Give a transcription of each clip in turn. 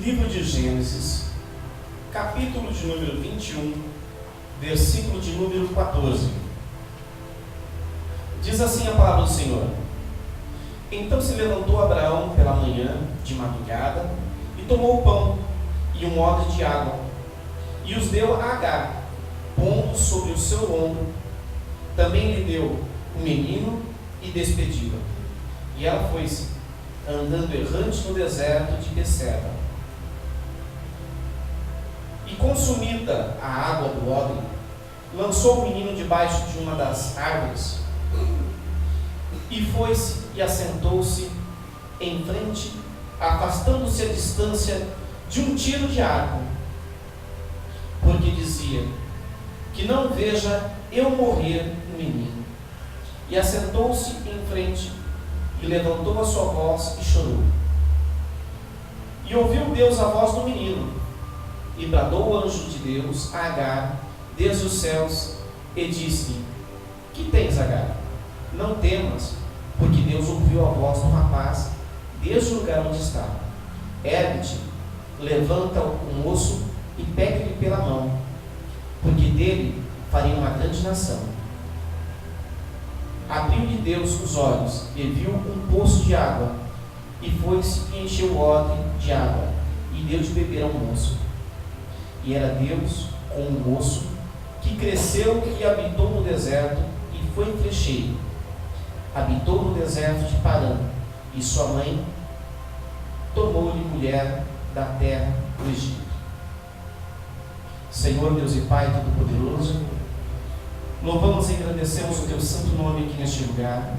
Livro de Gênesis, capítulo de número 21, versículo de número 14. Diz assim a palavra do Senhor: Então se levantou Abraão pela manhã, de madrugada, e tomou o pão e um odre de água, e os deu a Agar, pondo sobre o seu ombro. Também lhe deu um menino e despediu-a. E ela foi-se, andando errante no deserto de Beceba. E consumida a água do odre, lançou o menino debaixo de uma das árvores, e foi-se e assentou-se em frente, afastando-se a distância de um tiro de arco, porque dizia: que não veja eu morrer o menino. E assentou-se em frente, e levantou a sua voz e chorou. E ouviu Deus a voz do menino, e bradou o anjo de Deus a Agar desde os céus, e disse-lhe: Que tens, Agar? Não temas, porque Deus ouviu a voz do rapaz desde o lugar onde estava. Ergue-te, levanta o moço e pegue-lhe pela mão, porque dele farei uma grande nação. Abriu-lhe Deus os olhos e viu um poço de água, e foi-se e encheu o odre de água, e deu de beber ao moço. E era Deus com o moço, que cresceu e habitou no deserto, e foi flecheiro. Habitou no deserto de Parã, e sua mãe tomou-lhe mulher da terra do Egito. Senhor Deus e Pai Todo-Poderoso, louvamos e agradecemos o Teu santo nome aqui neste lugar,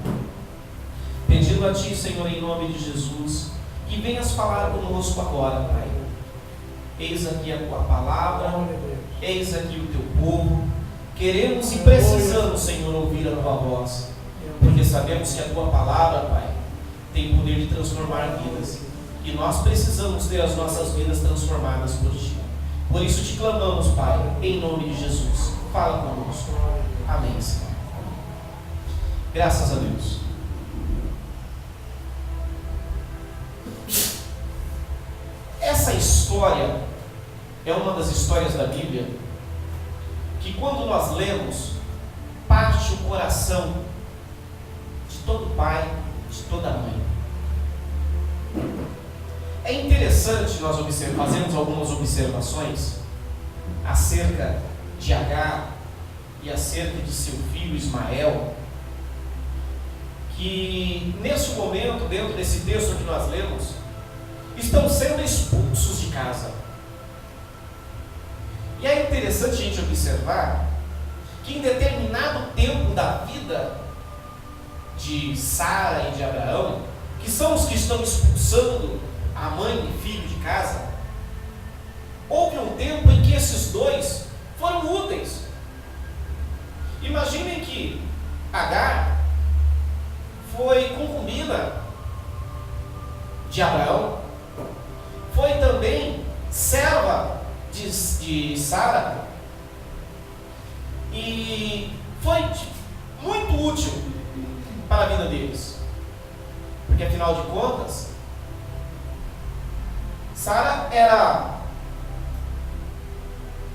pedindo a Ti, Senhor, em nome de Jesus, que venhas falar conosco agora, Pai. Eis aqui a Tua palavra, eis aqui o Teu povo. Queremos e precisamos, Senhor, ouvir a Tua voz, porque sabemos que a Tua palavra, Pai, tem poder de transformar vidas, e nós precisamos ter as nossas vidas transformadas por Ti. Por isso te clamamos, Pai, em nome de Jesus. Fala conosco. Amém, Senhor. Graças a Deus. Essa história é uma das histórias da Bíblia que, quando nós lemos, parte o coração de todo pai, de toda mãe. É interessante nós fazermos algumas observações acerca de Agar e acerca de seu filho Ismael, que nesse momento, dentro desse texto que nós lemos, estão sendo expulsos de casa. E é interessante a gente observar que em determinado tempo da vida de Sara e de Abraão, que são os que estão expulsando a mãe e filho de casa, houve um tempo em que esses dois foram úteis. Imaginem que Agar foi concubina de Abraão, foi também serva de Sara, e foi muito útil para a vida deles, porque afinal de contas, Sara era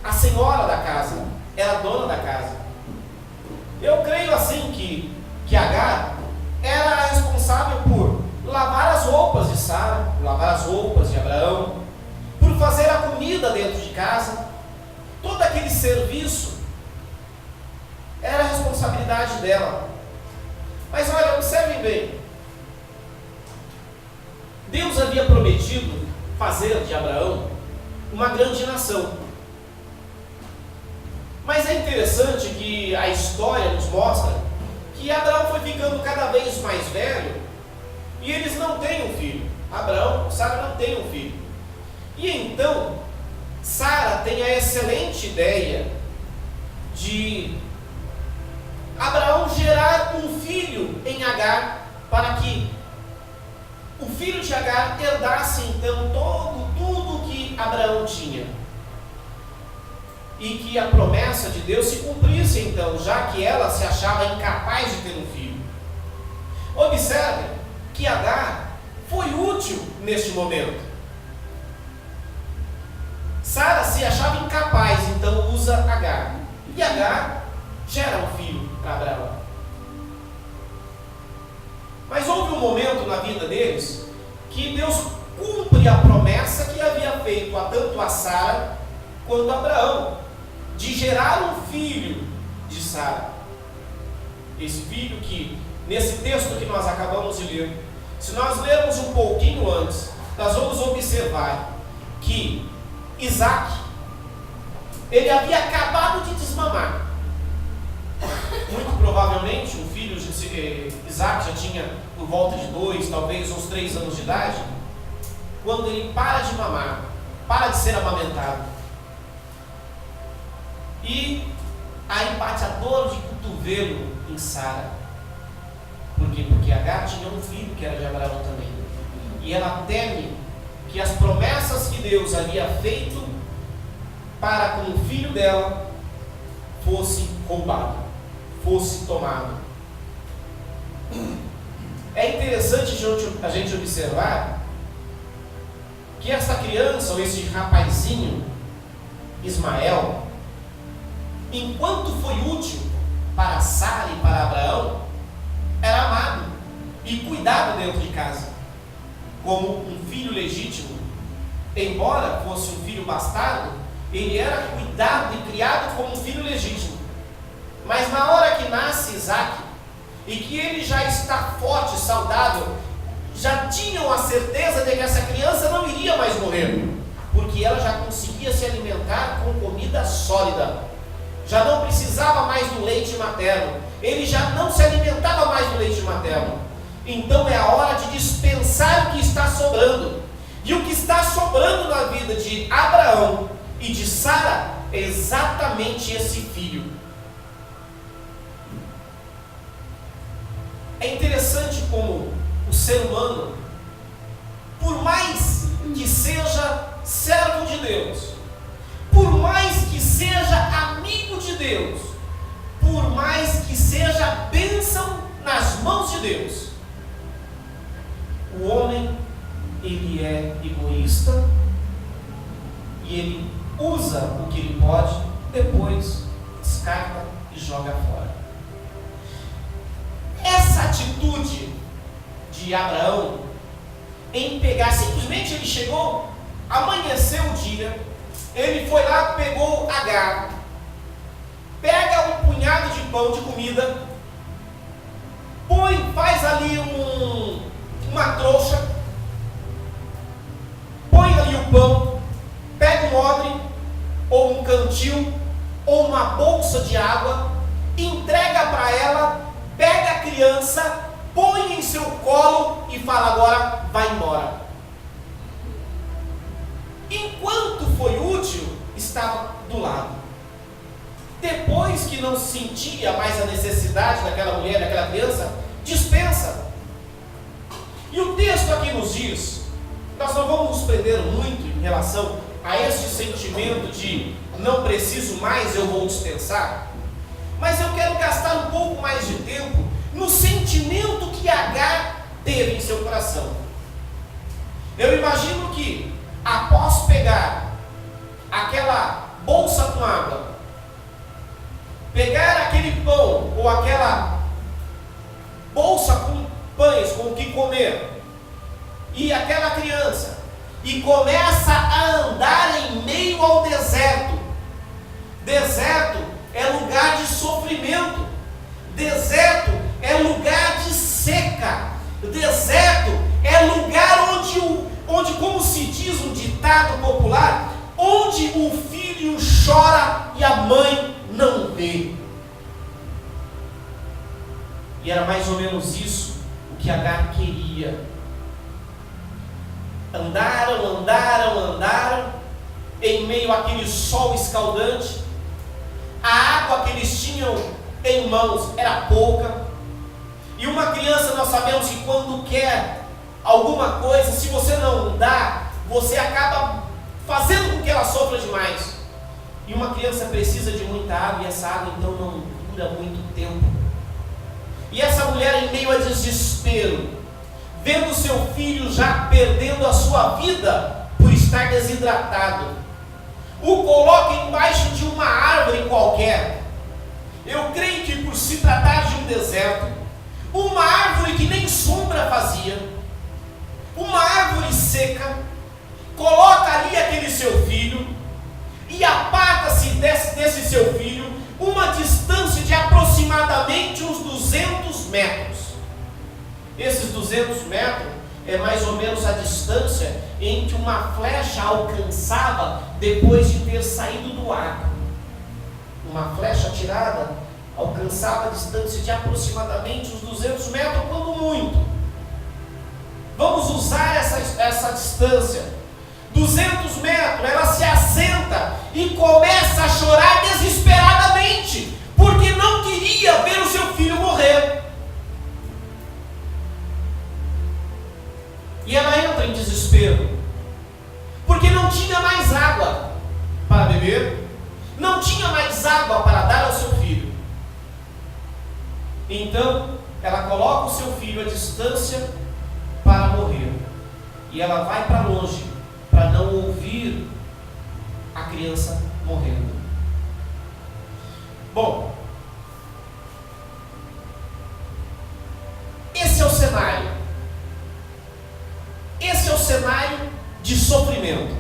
a senhora da casa, era a dona da casa. Eu creio assim que Agar era a responsável por lavar as roupas de Sara, lavar as roupas de Abraão, por fazer a comida dentro de casa. Todo aquele serviço era a responsabilidade dela. Mas olha, observem bem, Deus havia prometido fazer de Abraão uma grande nação. Mas é interessante que a história nos mostra que Abraão foi ficando cada vez mais velho, e eles não têm um filho. Abraão, Sara não tem um filho. E então, Sara tem a excelente ideia de Abraão gerar um filho em Agar, para que o filho de Agar herdasse então tudo que Abraão tinha, e que a promessa de Deus se cumprisse então, já que ela se achava incapaz de ter um filho. Observe que Agar foi útil neste momento. Sara se achava incapaz, então usa Agar. E Agar gera um filho para Abraão. Mas houve um momento na vida deles que Deus cumpre a promessa que havia feito tanto a Sara quanto a Abraão, de gerar um filho de Sara. Esse filho que, nesse texto que nós acabamos de ler, se nós lermos um pouquinho antes, nós vamos observar que Isaac, ele havia acabado de desmamar. Muito provavelmente o filho de Isaac já tinha por volta de 2, talvez uns 3 anos de idade, quando ele para de mamar, para de ser amamentado. E aí bate a dor de cotovelo em Sara. Por quê? Porque Agar tinha um filho que era de Abraão também. E ela teme que as promessas que Deus havia feito para com o filho dela fosse roubado, fosse tomado. É interessante a gente observar que essa criança, ou esse rapazinho, Ismael, enquanto foi útil para Sara e para Abraão, era amado e cuidado dentro de casa, como um filho legítimo. Embora fosse um filho bastardo, ele era cuidado e criado como um filho legítimo. Mas na hora que nasce Isaac, e que ele já está forte, saudável, já tinham a certeza de que essa criança não iria mais morrer, porque ela já conseguia se alimentar com comida sólida, já não precisava mais do leite materno, ele já não se alimentava mais do leite materno. Então é a hora de dispensar o que está sobrando. E o que está sobrando na vida de Abraão e de Sara é exatamente esse filho. É interessante como o ser humano, por mais que seja servo de Deus, por mais que seja amigo de Deus, por mais que seja bênção nas mãos de Deus, o homem, ele é egoísta e ele usa o que ele pode, depois descarta e joga fora. Essa atitude de Abraão em pegar, simplesmente ele chegou, amanheceu o dia, ele foi lá, pegou Agar, pega um punhado de pão de comida, faz ali uma trouxa, põe ali o pão, pega um odre, ou um cantil, ou uma bolsa de água, entrega para ela, pega a criança, põe em seu colo e fala: agora vai embora. Enquanto foi útil, estava do lado. Depois que não sentia mais a necessidade daquela mulher, daquela criança, dispensa. E o texto aqui nos diz, nós não vamos nos prender muito em relação a esse sentimento de não preciso mais, eu vou dispensar, mas eu quero gastar um pouco mais de tempo no sentimento que Agar teve em seu coração. Eu imagino que após pegar aquela bolsa com água, pegar aquele pão ou aquela bolsa com pães, com o que comer, e aquela criança, e começa a andar em meio ao deserto. Deserto é lugar de sofrimento, deserto é lugar de seca, deserto é lugar onde, como se diz um ditado popular, onde o filho chora e a mãe não vê. E era mais ou menos isso o que Agar queria. Andaram em meio àquele sol escaldante. A água que eles tinham em mãos era pouca. E uma criança, nós sabemos que quando quer alguma coisa, se você não dá, você acaba fazendo com que ela sofra demais. E uma criança precisa de muita água, e essa água então não dura muito tempo. E essa mulher, em meio a desespero, vendo seu filho já perdendo a sua vida por estar desidratado, o coloca embaixo de uma árvore qualquer. Eu creio que por se tratar de um deserto, uma árvore que nem sombra fazia, uma árvore seca, coloca ali aquele seu filho e aparta-se desse seu filho uma distância de aproximadamente uns 200 metros. Esses 200 metros é mais ou menos a distância em que uma flecha alcançava depois de ter saído do arco. Uma flecha atirada alcançava a distância de aproximadamente uns 200 metros, quando muito. Vamos usar essa distância. 200 metros, ela se assenta e começa a chorar desesperadamente, porque não queria ver o seu filho morrer. E ela entra em desespero, porque não tinha mais água para beber, não tinha mais água para dar ao seu filho. Então, ela coloca o seu filho à distância para morrer, e ela vai para longe, para não ouvir a criança morrendo. Bom, esse é o cenário. Esse é o cenário de sofrimento.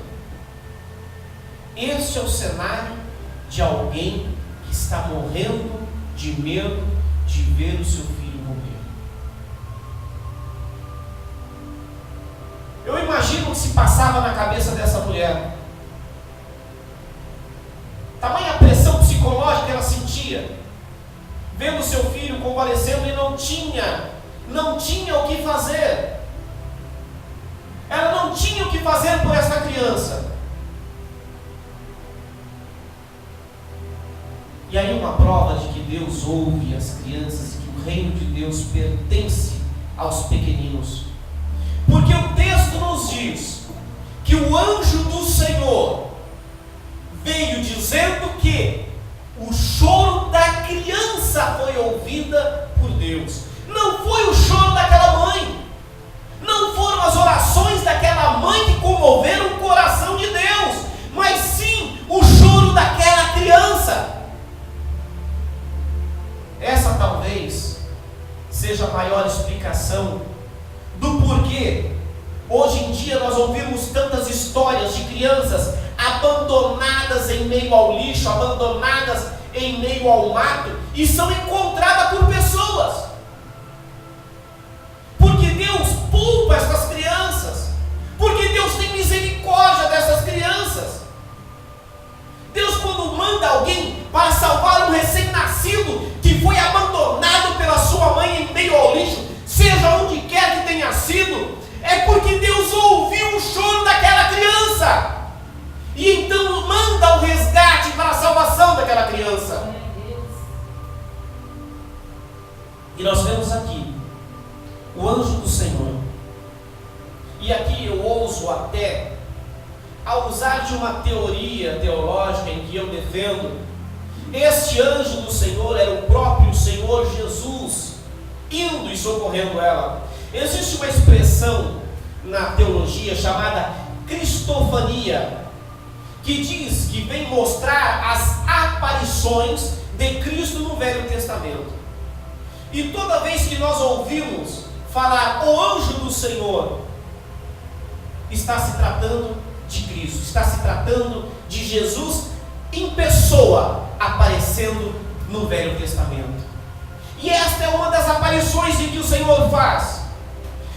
Esse é o cenário de alguém que está morrendo de medo de ver o seu filho morrer. Eu imagino o que se passava na cabeça dessa mulher. Tamanha pressão psicológica que ela sentia, vendo seu filho convalescendo e não tinha o que fazer. Ela não tinha o que fazer por essa criança. E aí uma prova de que Deus ouve as crianças e que o reino de Deus pertence aos pequeninos. Porque o texto nos diz que o anjo do Senhor veio dizendo que o choro da criança foi ouvida por Deus. Não foi o choro daquela mãe. Não foram as orações daquela mãe que comoveram o coração de Deus, mas sim o choro daquela criança. Essa talvez seja a maior explicação do porquê hoje em dia nós ouvimos tantas histórias de crianças abandonadas em meio ao lixo, abandonadas em meio ao mato, e são encontradas por pessoas. Porque Deus poupa essas crianças, porque Deus tem misericórdia dessas crianças. Deus, quando manda alguém para salvar um recém-nascido que foi abandonado pela sua mãe em meio ao lixo, seja onde quer que tenha sido, é porque Deus ouviu o choro daquela criança e então manda o resgate para a salvação daquela criança. E nós vemos aqui o anjo do Senhor. E aqui eu ouso até, ao usar de uma teoria teológica em que eu defendo, este anjo do Senhor era o próprio Senhor Jesus indo e socorrendo ela. Existe uma expressão na teologia chamada cristofania, que diz que vem mostrar as aparições de Cristo no Velho Testamento. E toda vez que nós ouvimos falar o anjo do Senhor, está se tratando de Cristo, está se tratando de Jesus em pessoa aparecendo no Velho Testamento. E esta é uma das aparições em que o Senhor faz.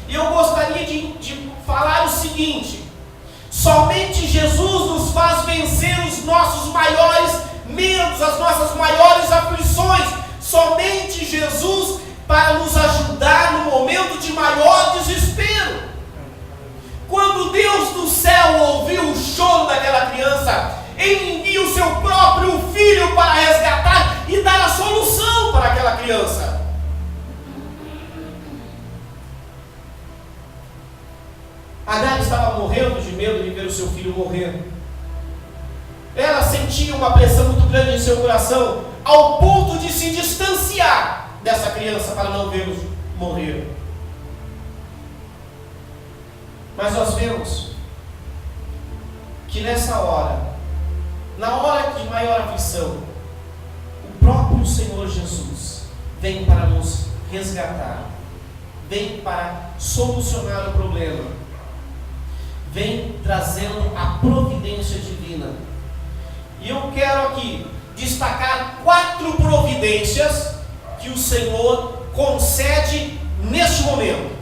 E eu gostaria de falar o seguinte: somente Jesus nos faz vencer os nossos maiores medos, as nossas maiores aflições. Somente Jesus para nos ajudar no momento de maior desespero. Quando Deus do céu ouviu o choro daquela criança, Ele envia o seu próprio Filho para resgatar e dar a solução para aquela criança. Agar estava morrendo de medo de ver o seu filho morrer. Ela sentia uma pressão muito grande em seu coração, ao ponto de se distanciar dessa criança para não vê-lo morrer. Mas nós vemos que nessa hora na hora de maior aflição, o próprio Senhor Jesus vem para nos resgatar, vem para solucionar o problema, vem trazendo a providência divina. E eu quero aqui destacar 4 providências que o Senhor concede neste momento.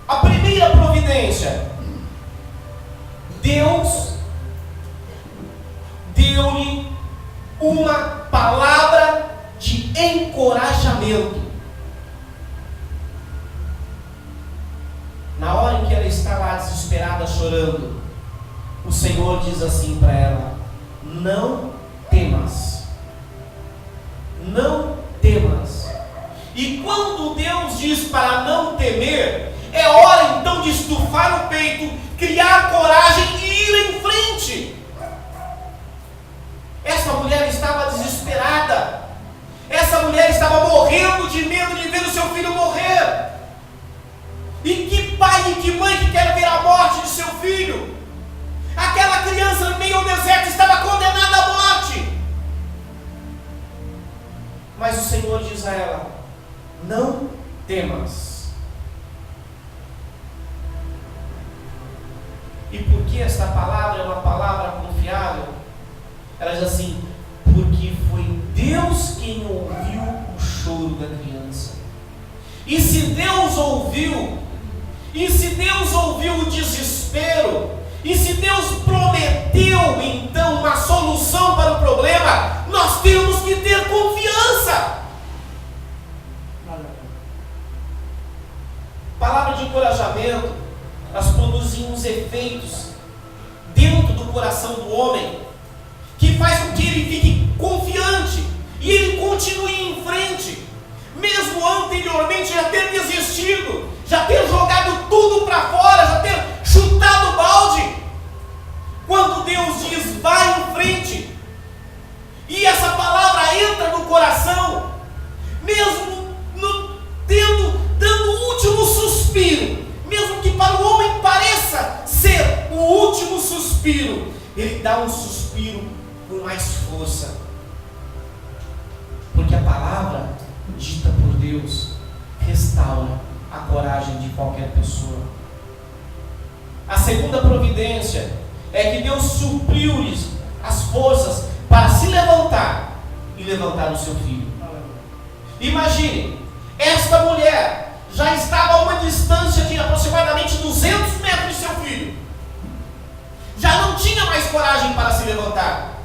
A primeira providência, Deus deu-lhe uma palavra de encorajamento. Na hora em que ela está lá desesperada, chorando, o Senhor diz assim para ela: não temas, não temas. E quando Deus diz para não temer, é hora então de estufar o peito, criar coragem e ir em frente. Essa mulher estava desesperada, essa mulher estava morrendo de medo de ver o seu filho morrer. E que pai e que mãe que quer ver a morte de seu filho? Aquela criança no meio ao deserto estava condenada à morte. Mas o Senhor diz a ela: não temas. E por que esta palavra é uma palavra confiável? Ela diz assim: porque foi Deus quem ouviu o choro da criança. E se Deus ouviu, o desespero, e se Deus prometeu então uma solução para o problema, nós temos que ter confiança. Palavra de encorajamento, elas produzem uns efeitos dentro do coração do homem, que faz com que ele fique confiante e ele continue em frente, mesmo anteriormente já ter desistido, já ter jogado tudo para fora, já ter chutado o balde. Quando Deus diz: vai em frente, e essa palavra entra no coração, mesmo dando o último suspiro, mesmo que para o homem pareça ser o último suspiro, ele dá um suspiro com mais força, porque a palavra dita por Deus restaura a coragem de qualquer pessoa. A segunda providência é que Deus supriu-lhes as forças para se levantar e levantar o seu filho. Imagine, esta mulher já estava a uma distância de aproximadamente 200 metros de seu filho, já não tinha mais coragem para se levantar.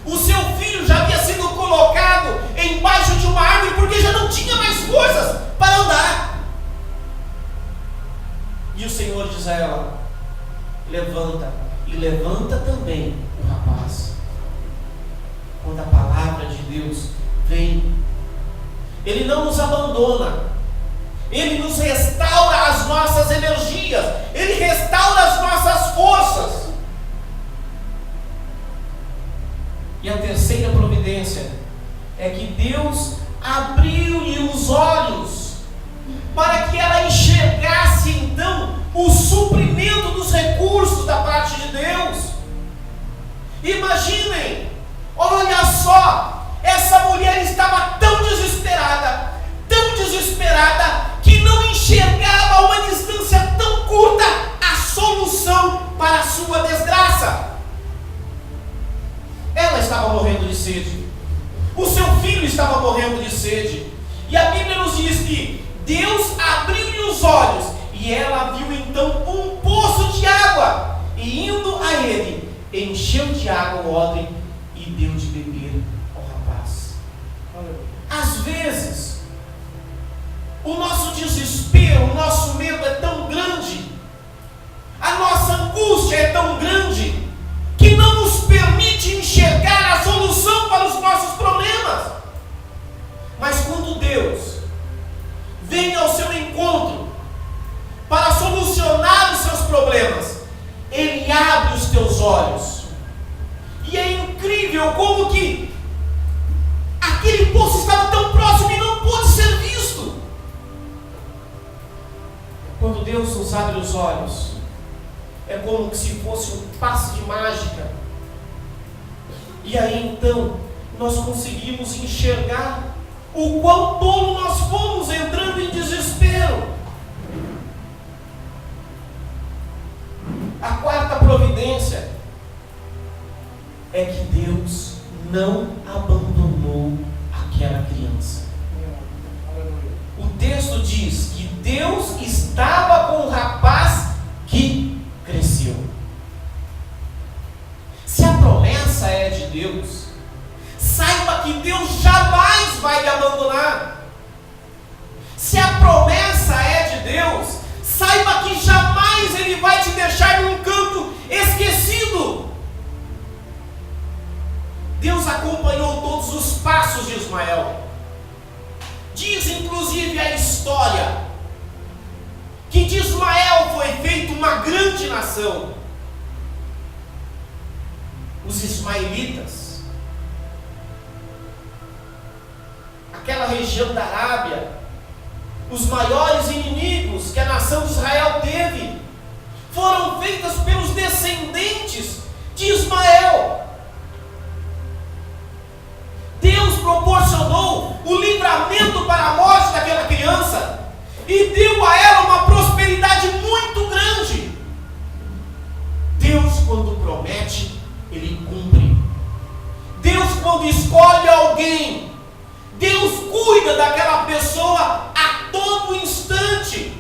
O seu filho já havia sido colocado embaixo de uma árvore porque já não tinha mais forças para andar. E o Senhor diz a ela: levanta, e levanta também o rapaz. Quando a palavra de Deus vem, Ele não nos abandona, Ele nos restaura as nossas energias, Ele restaura as nossas forças. E a terceira providência é que Deus abriu-lhe os olhos para que ela enxergasse então o suprimento dos recursos da parte de Deus. Imaginem, olha só, essa mulher estava tão desesperada, que não enxergava a uma distância tão curta a solução para a sua desgraça. Ela estava morrendo de sede, o seu filho estava morrendo de sede, e a Bíblia nos diz que Deus abriu-lhe os olhos, e ela viu então um poço de água, e indo a ele, encheu de água o odre e deu de beber ao rapaz. Às vezes, o nosso desespero, o nosso medo é tão grande, a nossa angústia é tão grande, que não nos permite enxergar a solução para os nossos problemas. Mas quando Deus vem ao seu encontro para solucionar os seus problemas, Ele abre os teus olhos. E é incrível como que aquele poço estava tão próximo e não pôde ser visto. Quando Deus nos abre os olhos, é como se fosse um passe de mágica. E aí então nós conseguimos enxergar o quão tolo nós fomos entrando em desespero. A quarta providência é que Deus não abandonou aquela criança. O texto diz que Deus estava com o rapaz que cresceu. Se a promessa é de Deus, saiba que Deus jamais vai lhe abandonar. Se a promessa é de Deus, saiba que jamais Ele vai te deixar em um canto esquecido. Deus acompanhou todos os passos de Ismael. Diz inclusive a história que de Ismael foi feita uma grande nação. Os ismaelitas, aquela região da Arábia, os maiores inimigos que a nação de Israel teve, foram feitas pelos descendentes de Ismael. Deus proporcionou o livramento para a morte daquela criança e deu a ela uma prosperidade muito grande. Deus, quando promete, Ele cumpre. Deus, quando escolhe alguém, Deus cuida daquela pessoa a todo instante.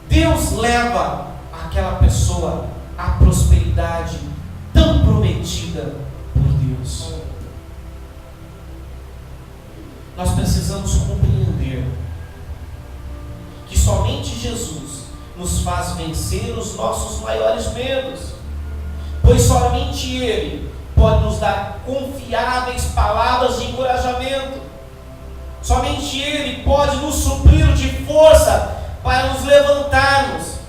Deus leva aquela pessoa à prosperidade tão prometida por Deus. Nós precisamos compreender que somente Jesus nos faz vencer os nossos maiores medos, pois somente Ele pode nos dar confiáveis palavras de encorajamento. Somente Ele pode nos suprir de força para nos levantarmos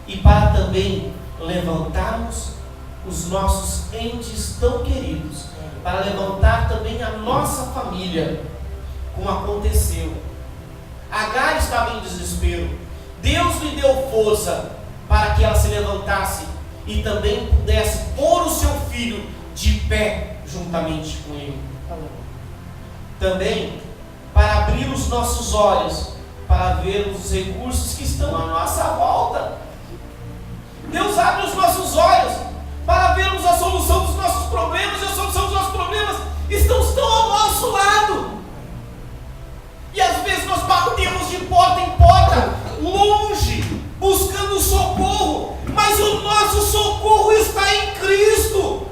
e para também levantarmos os nossos entes tão queridos, para levantar também a nossa família, como aconteceu. Agar estava em desespero. Deus lhe deu força para que ela se levantasse e também pudesse pôr o seu filho de pé juntamente com ele. Também para abrir os nossos olhos para ver os recursos que estão à nossa volta. Deus abre os nossos olhos para vermos a solução dos nossos problemas, e a solução dos nossos problemas estão ao nosso lado. E às vezes nós batemos de porta em porta, longe, buscando socorro, mas o nosso socorro está em Cristo.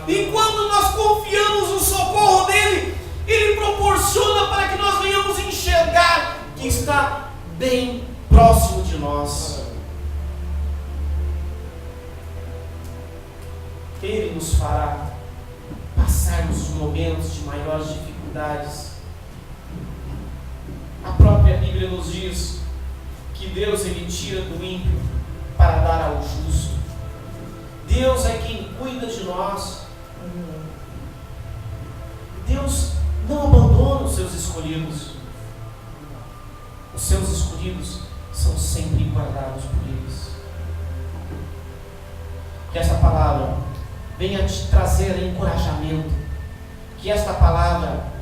E quando nós confiamos no socorro dele, ele proporciona para que nós venhamos enxergar que está bem próximo de nós. Ele nos fará passarmos os momentos de maiores dificuldades. A própria Bíblia nos diz que Deus ele tira do ímpio para dar ao justo. Deus é quem cuida de nós. Deus não abandona os seus escolhidos. Os seus escolhidos são sempre guardados por eles. Que essa palavra venha te trazer encorajamento. Que esta palavra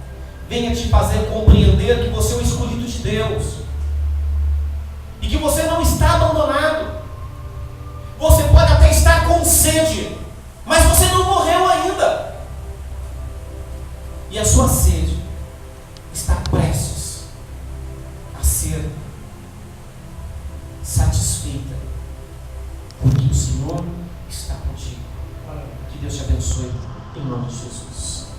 venha te fazer compreender que você é o escolhido de Deus e que você não está abandonado. Você pode até estar com sede, mas você não morreu ainda. E a sua sede está prestes a ser satisfeita, porque o Senhor está contigo. Que Deus te abençoe, em nome de Jesus.